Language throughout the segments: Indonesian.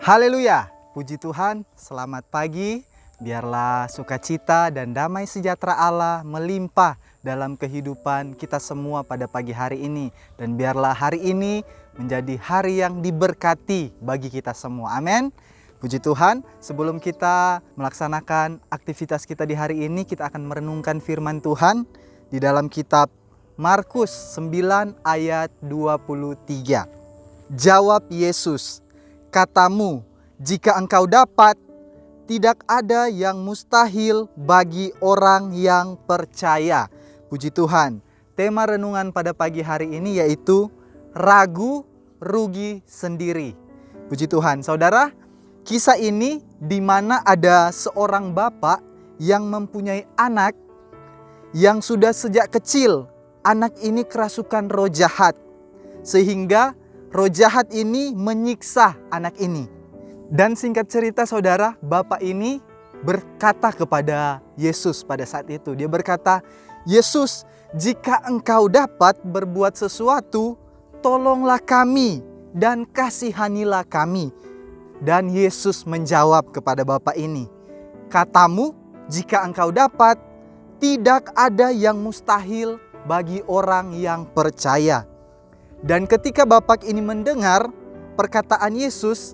Haleluya, puji Tuhan, selamat pagi. Biarlah sukacita dan damai sejahtera Allah melimpah dalam kehidupan kita semua pada pagi hari ini. Dan biarlah hari ini menjadi hari yang diberkati bagi kita semua. Amin. Puji Tuhan, sebelum kita melaksanakan aktivitas kita di hari ini, kita akan merenungkan firman Tuhan di dalam kitab Markus 9 ayat 23. Jawab Yesus, katamu, jika engkau dapat, tidak ada yang mustahil bagi orang yang percaya. Puji Tuhan, tema renungan pada pagi hari ini yaitu ragu, rugi sendiri. Puji Tuhan, saudara, kisah ini di mana ada seorang bapak yang mempunyai anak yang sudah sejak kecil anak ini kerasukan roh jahat, sehingga roh jahat ini menyiksa anak ini. Dan singkat cerita saudara, bapak ini berkata kepada Yesus pada saat itu. Dia berkata, Yesus, jika engkau dapat berbuat sesuatu, tolonglah kami dan kasihanilah kami. Dan Yesus menjawab kepada bapak ini, katamu, jika engkau dapat, tidak ada yang mustahil bagi orang yang percaya. Dan ketika bapak ini mendengar perkataan Yesus,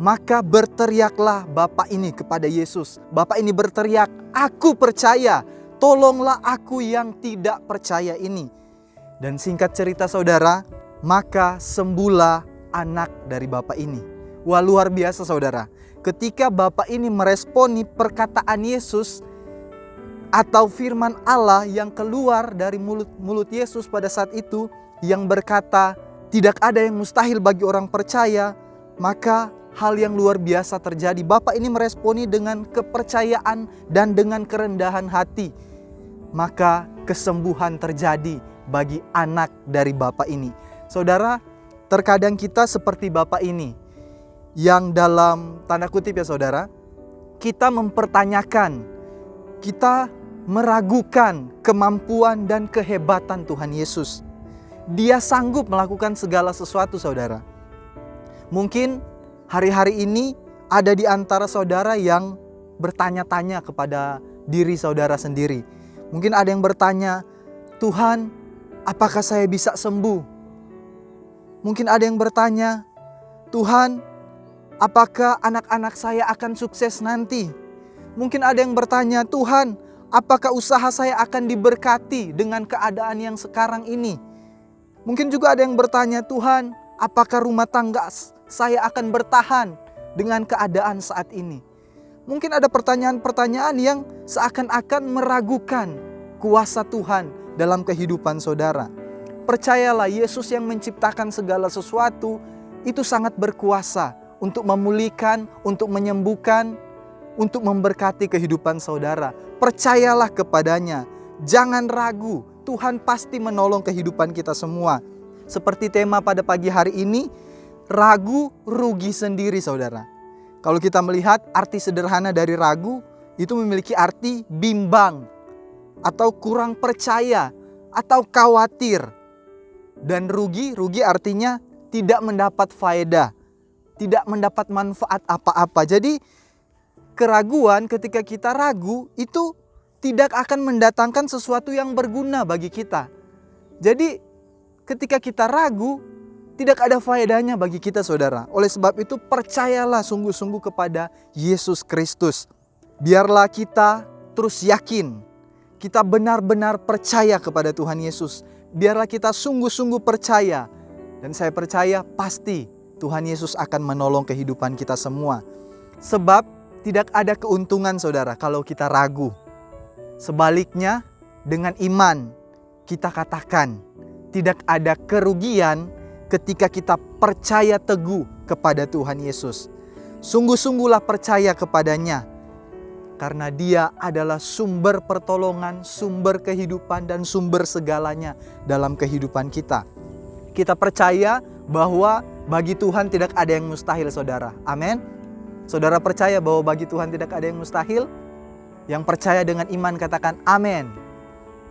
maka berteriaklah bapak ini kepada Yesus. Bapak ini berteriak, aku percaya, tolonglah aku yang tidak percaya ini. Dan singkat cerita saudara, maka sembuhlah anak dari bapak ini. Wah, luar biasa saudara. Ketika bapak ini meresponi perkataan Yesus atau firman Allah yang keluar dari mulut Yesus pada saat itu, yang berkata tidak ada yang mustahil bagi orang percaya, maka hal yang luar biasa terjadi. Bapak ini meresponi dengan kepercayaan dan dengan kerendahan hati. Maka kesembuhan terjadi bagi anak dari bapak ini. Saudara, terkadang kita seperti bapak ini, yang dalam tanda kutip ya saudara, kita mempertanyakan, kita meragukan kemampuan dan kehebatan Tuhan Yesus. Dia sanggup melakukan segala sesuatu saudara. Mungkin hari-hari ini ada di antara saudara yang bertanya-tanya kepada diri saudara sendiri. Mungkin ada yang bertanya, Tuhan, apakah saya bisa sembuh? Mungkin ada yang bertanya, Tuhan, apakah anak-anak saya akan sukses nanti? Mungkin ada yang bertanya, Tuhan, apakah usaha saya akan diberkati dengan keadaan yang sekarang ini? Mungkin juga ada yang bertanya, Tuhan, apakah rumah tangga saya akan bertahan dengan keadaan saat ini? Mungkin ada pertanyaan-pertanyaan yang seakan-akan meragukan kuasa Tuhan dalam kehidupan saudara. Percayalah, Yesus yang menciptakan segala sesuatu itu sangat berkuasa untuk memulihkan, untuk menyembuhkan, untuk memberkati kehidupan saudara. Percayalah kepadanya, jangan ragu, Tuhan pasti menolong kehidupan kita semua. Seperti tema pada pagi hari ini, ragu rugi sendiri saudara. Kalau kita melihat arti sederhana dari ragu, itu memiliki arti bimbang, atau kurang percaya, atau khawatir. Dan rugi artinya tidak mendapat faedah, tidak mendapat manfaat apa-apa. Jadi keraguan, ketika kita ragu itu tidak akan mendatangkan sesuatu yang berguna bagi kita. Jadi ketika kita ragu, tidak ada faedahnya bagi kita saudara. Oleh sebab itu percayalah sungguh-sungguh kepada Yesus Kristus. Biarlah kita terus yakin, kita benar-benar percaya kepada Tuhan Yesus. Biarlah kita sungguh-sungguh percaya. Dan saya percaya pasti Tuhan Yesus akan menolong kehidupan kita semua. Sebab tidak ada keuntungan saudara kalau kita ragu. Sebaliknya, dengan iman kita katakan tidak ada kerugian ketika kita percaya teguh kepada Tuhan Yesus. Sungguh-sungguhlah percaya kepadanya, karena Dia adalah sumber pertolongan, sumber kehidupan, dan sumber segalanya dalam kehidupan kita. Kita percaya bahwa bagi Tuhan tidak ada yang mustahil saudara. Amin. Saudara percaya bahwa bagi Tuhan tidak ada yang mustahil? Yang percaya dengan iman katakan amin.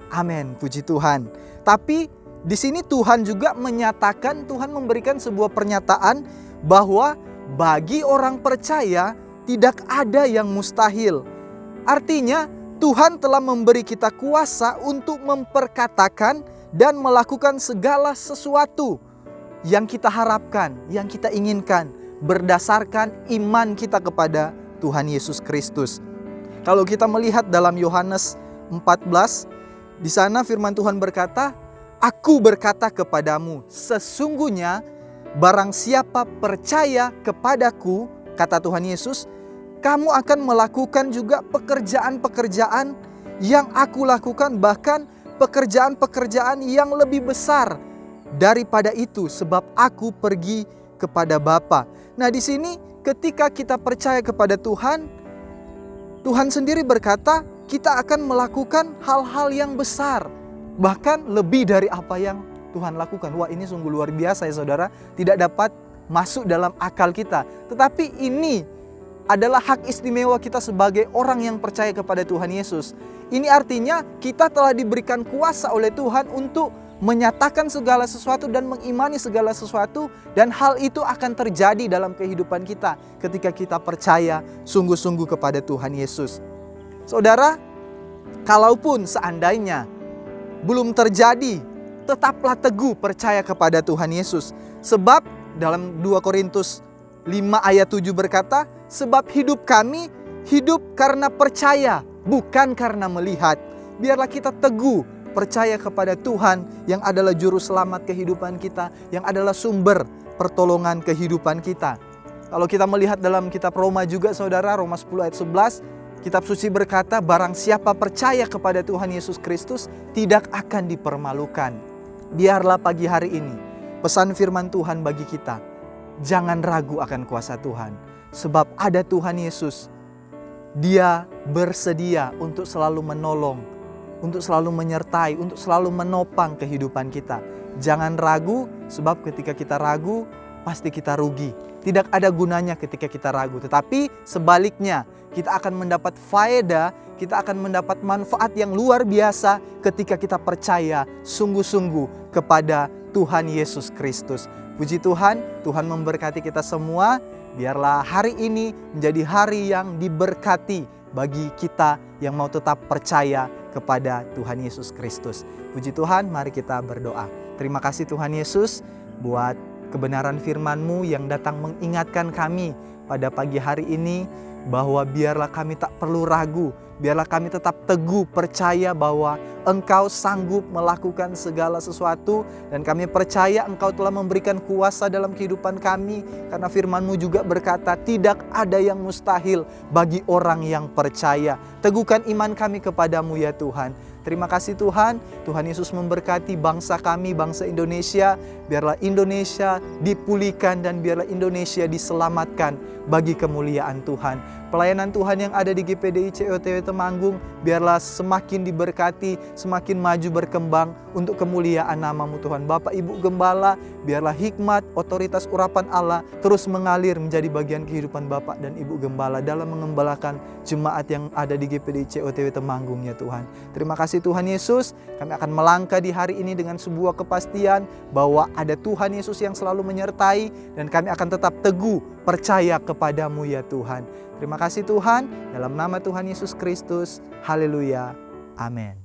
Amin, puji Tuhan. Tapi di sini Tuhan juga menyatakan, Tuhan memberikan sebuah pernyataan bahwa bagi orang percaya tidak ada yang mustahil. Artinya Tuhan telah memberi kita kuasa untuk memperkatakan dan melakukan segala sesuatu yang kita harapkan, yang kita inginkan berdasarkan iman kita kepada Tuhan Yesus Kristus. Kalau kita melihat dalam Yohanes 14, di sana firman Tuhan berkata, "Aku berkata kepadamu, sesungguhnya barang siapa percaya kepadaku," kata Tuhan Yesus, "kamu akan melakukan juga pekerjaan-pekerjaan yang aku lakukan, bahkan pekerjaan-pekerjaan yang lebih besar daripada itu, sebab aku pergi kepada Bapa." Nah, di sini ketika kita percaya kepada Tuhan, Tuhan sendiri berkata kita akan melakukan hal-hal yang besar, bahkan lebih dari apa yang Tuhan lakukan. Wah, ini sungguh luar biasa ya saudara, tidak dapat masuk dalam akal kita. Tetapi ini adalah hak istimewa kita sebagai orang yang percaya kepada Tuhan Yesus. Ini artinya kita telah diberikan kuasa oleh Tuhan untuk menyatakan segala sesuatu dan mengimani segala sesuatu, dan hal itu akan terjadi dalam kehidupan kita ketika kita percaya sungguh-sungguh kepada Tuhan Yesus. Saudara, kalaupun seandainya belum terjadi, tetaplah teguh percaya kepada Tuhan Yesus. Sebab dalam 2 Korintus 5 ayat 7 berkata, "Sebab hidup kami hidup karena percaya, bukan karena melihat." Biarlah kita teguh percaya kepada Tuhan yang adalah juru selamat kehidupan kita, yang adalah sumber pertolongan kehidupan kita. Kalau kita melihat dalam kitab Roma juga saudara, Roma 10 ayat 11, kitab suci berkata, "Barang siapa percaya kepada Tuhan Yesus Kristus tidak akan dipermalukan." Biarlah pagi hari ini pesan firman Tuhan bagi kita, jangan ragu akan kuasa Tuhan, sebab ada Tuhan Yesus. Dia bersedia untuk selalu menolong, untuk selalu menyertai, untuk selalu menopang kehidupan kita. Jangan ragu, sebab ketika kita ragu, pasti kita rugi. Tidak ada gunanya ketika kita ragu, tetapi sebaliknya, kita akan mendapat faedah, kita akan mendapat manfaat yang luar biasa ketika kita percaya sungguh-sungguh kepada Tuhan Yesus Kristus. Puji Tuhan, Tuhan memberkati kita semua. Biarlah hari ini menjadi hari yang diberkati bagi kita yang mau tetap percaya kepada Tuhan Yesus Kristus. Puji Tuhan, mari kita berdoa. Terima kasih Tuhan Yesus buat kebenaran firman-Mu yang datang mengingatkan kami pada pagi hari ini bahwa biarlah kami tak perlu ragu, biarlah kami tetap teguh percaya bahwa Engkau sanggup melakukan segala sesuatu, dan kami percaya Engkau telah memberikan kuasa dalam kehidupan kami, karena firman-Mu juga berkata tidak ada yang mustahil bagi orang yang percaya. Teguhkan iman kami kepadamu ya Tuhan. Terima kasih Tuhan, Tuhan Yesus memberkati bangsa kami, bangsa Indonesia. Biarlah Indonesia dipulihkan dan biarlah Indonesia diselamatkan bagi kemuliaan Tuhan. Pelayanan Tuhan yang ada di GPDI COTW Temanggung, biarlah semakin diberkati, semakin maju berkembang untuk kemuliaan nama-Mu Tuhan. Bapak Ibu Gembala, biarlah hikmat, otoritas urapan Allah terus mengalir menjadi bagian kehidupan Bapak dan Ibu Gembala dalam mengembalakan jemaat yang ada di GPDI COTW Temanggung ya Tuhan. Terima kasih Tuhan Yesus, kami akan melangkah di hari ini dengan sebuah kepastian bahwa ada Tuhan Yesus yang selalu menyertai, dan kami akan tetap teguh percaya kepadamu ya Tuhan. Terima kasih Tuhan, dalam nama Tuhan Yesus Kristus, haleluya, amin.